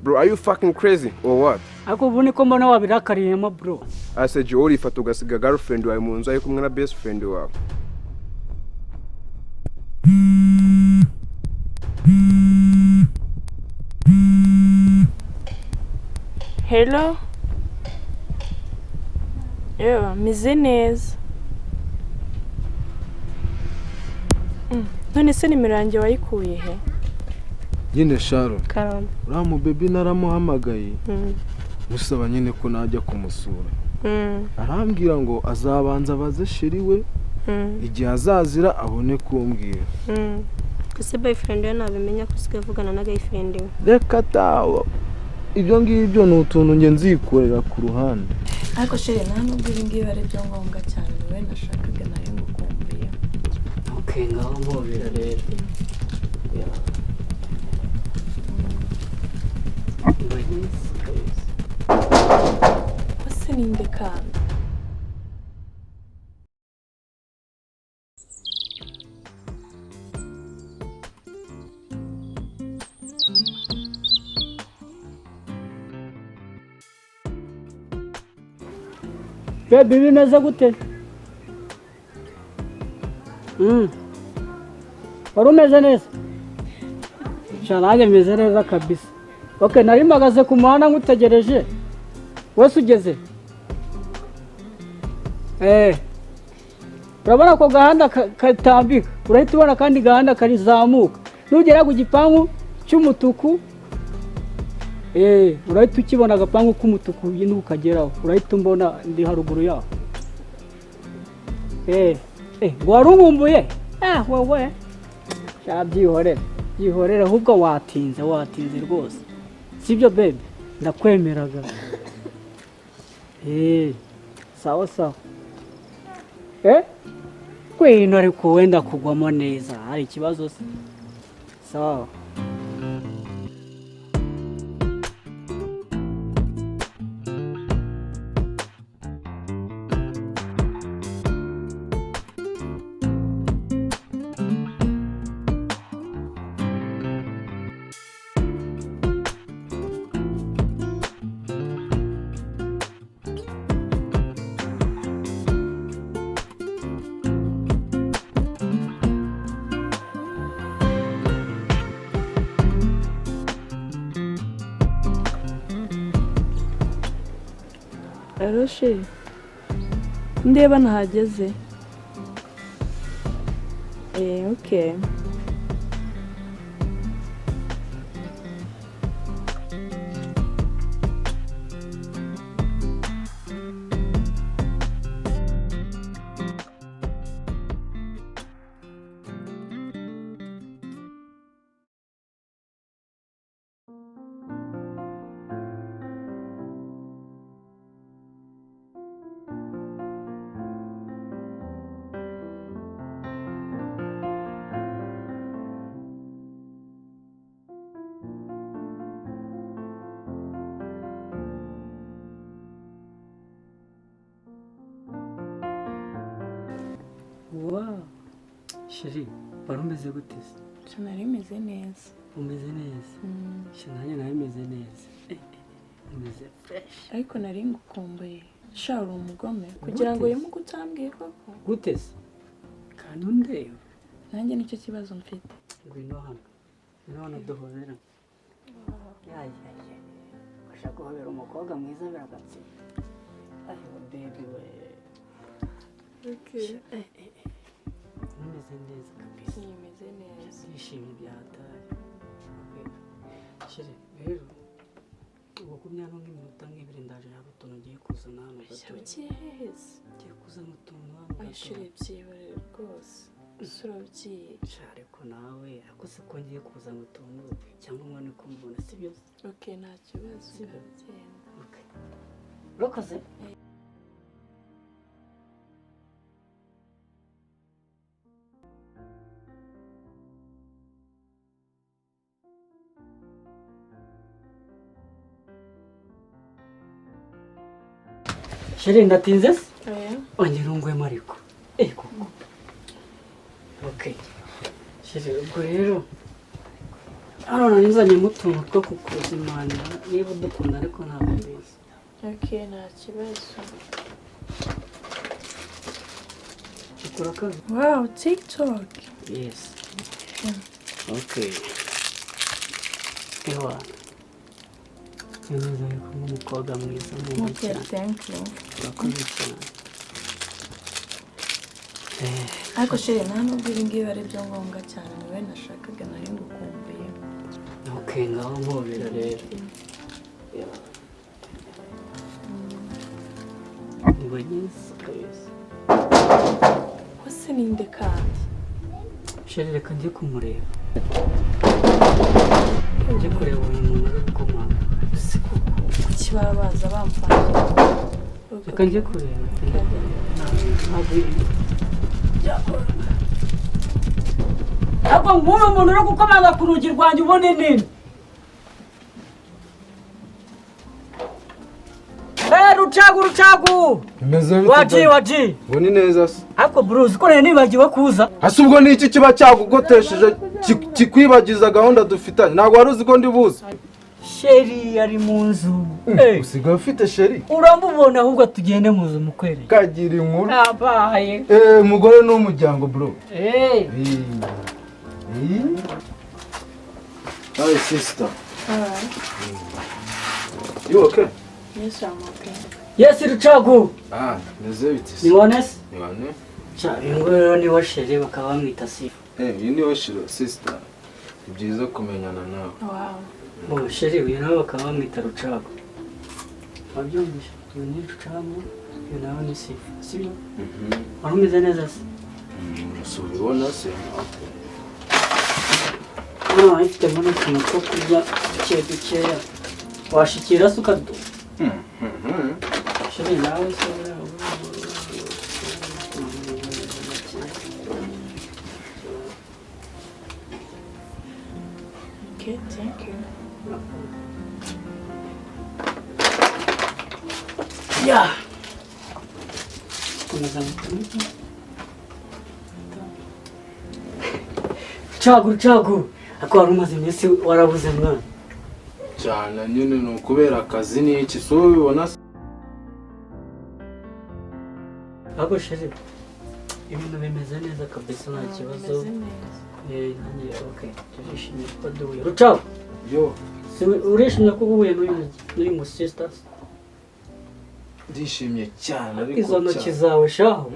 Bro, are you fucking crazy or what? Ako buni ko mbona wabirakariyemo bro. I said you only fata ugasiga girlfriend wawe mu nzu ari kumwe na best friend wawe. Hello? Yo, meze neza. None se nimero yanjye wayikuye he? Nyine Sharon. Karamba. Uriya mu baby naramuhamagaye. Musaba nyine ko najya kumusura. Arambwira ngo azabanza abaze sheri we. Igihe azazira abone kumbwira. Ese boyfriend we nabimenya ko usigaye uvugana na girlfriend we. Reka tawo. Ibyo ngibyo ni utuntu nge nzikorera ku ruhande. Ariko sheri nta nubwo ibi ngibi ari byo ngombwa cyane we nashakaga nayo ngukumbuye. Okay, ngaho mubira rero. Wase ninde kandi? Baby bimeze gute? Wari umeze neza? Nanjye meze neza kabisa. Okay, nari mpagaze ku muhanda ngutegereje. Wese ugeze? Urabona ko gahanda katambika. Urahita ubona kandi gahanda karizamuka. Nugera ku gipangu cy'umutuku, urahita ukibona agapangu k'umutuku yinu ukageraho. Urahita umbona ndi haruguru yaho. Ngo warumumbuye? Wowe. Byihorere ahubwo watinze rwose. Sibyo baby, ndakwemeraga. Sawa. Kwino ariko wenda kugwamo neza. Hari ikibazo se? Sawa. Aroshe. Ndeba nahageze. Okay. Wow. Sheri, wari umeze gute se? Nari meze neza. Umeze neza? Nanjye nari meze neza. Umeze fresh. Ariko nari ngukumbuye. Sha uri umugome kugira ngo yimuke utambwiye koko. Gute se? Kandi undeba. Nanjye nicyo kibazo mfite. Ngwino hano duhobera. Ushaka guhobera umukobwa mwiza biragatse. Ayo baby we. Okay. Umeze neza kabisa. Nimeze neza. Yishimye byatari. Sheri, rero ubukumya no nk'iminota nk'ibiri ndaje hari utuntu ngiye kuzana hano gato. Cyeheze. Ngiye kuzana utuntu hano gato. Ashire byibare rwose. Usura byiye. Ariko nawe ako se ko ngiye kuzana utuntu cyangwa umwana ko mbona sibyo? Okay, nta kibazo. Okay. Rokoze. Sheri ndatinze se? Ongera ungwemo ariko. Koko. Okay. Sheri ubwo rero hano nanizanye mutuntu two kukuzimanira niba udukunda ariko ntabwo mbizi. Okay, nta kibazo. Ukora akazi? Wow, TikTok. Yes. Okay. Ewa. Neza yuko umukobwa mwiza Okay, thank you. urakoze cyane. Ariko sheri nta nubwo ibi ngibi ari byo ngombwa cyane niwe nashakaga nari ngukumbuye. Okay, ngaho nkubira rero. Ngwegeze kabisa. Wase ninde kandi? Sheri reka njye kumureba. Njye kureba uyu muntu uri gukomanga. Kuki baba baza bamfana? Reka njye kureba. Ntabwo nk'uyu muntu uri gukomanga ku rugi rwanjye ubone nini. Rucagu! Bimeze bite? Waji! Ngo ni neza se. Ariko Bruce ko nibagiwe kuza. Ase ubwo ni iki kiba cyagugotesheje kikwibagiza gahunda dufitanye? Ntabwo wari uzi ko ndi buze. Sheri ari mu nzu. Usigaye ufite sheri? Uramubona ahubwo tugende mu nzu mukwereke. Kagira inkuru. Abaye. Umugore n'umuryango bro. Hey, sister. Alright. You okay? Yes, I'm okay. Yes, Rucagu. Meze bite se? Ni honest? Ni wane? Ingoro ni wa Sheri bakaba bamwita Sifa. Iyi ni washiro sister. Ni byiza kumenyana nawe. Wow. Sheri uyu nawe bakaba bamwita Rucagu. Wabyumvise? Uyu ni Rucagu, uyu nawe ni Sifa. Sibyo? Wari umeze neza se? So ubibona se? Hano ifitemo n'utuntu two kurya dukeya. Washikira se ukadu? Sheri nawe se Okay, thank you. Yeah. Komeza mutumike. Rucagu. Ako wari umaze iminsi warabuze mwana. Cyane nyine ni ukubera akazi n'iki so ubibona se? Ako Sheri ibintu bimeze neza kabisa nta kibazo. Nanjye okay. Turishimye ko duhuye. Rucagu. Yo. Urishimye ko uhuye n'uyu mu sisters? Ndishimye cyane ariko izo ntoki zawe shaho.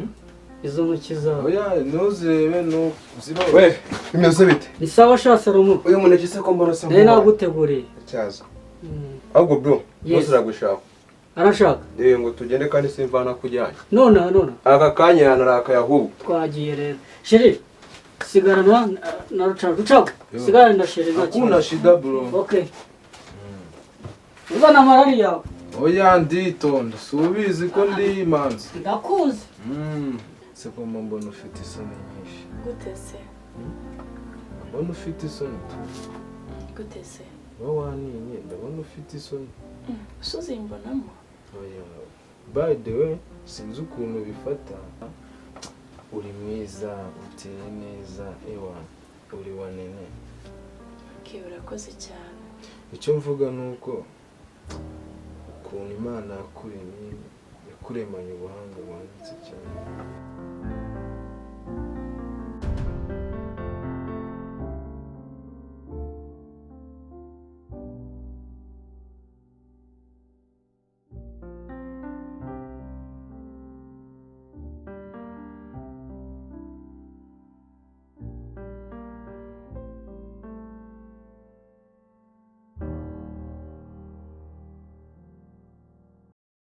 Izo ntoki zawe. Oya ntuzirebe no ziba. We, bimeze bite? Ni sawa sha Salomo. Uyu muneke se ko mbona se Nari naguteguriye. cyaza. Ahubwo bro, ntuziragushaka. Arashaka? Ngo tugende kandi simvana kujyanye. None. Aka kanya yanaraka yahubu. Twagiye rero. Sheri, sigara na Rucagu. Sigara na Sheri na Hakuna shida bro. Okay. Uzana marari yawe. Oya nditonda. Subizi ko ndi imanzi. Ndakuzi. Se ko mbona ufite isoni nyinshi. Gute se? Mbona ufite isoni. Gute se? Waninye ndabona ufite isoni. Uzimbonamo? Oya. By the way, sinzi ukuntu bifata. Uri mwiza, uteye neza, ewa. Uri wanene. Okay, urakoze cyane. Icyo mvuga nuko ukuntu Imana yakuremanye ubuhanga buhanitse cyane.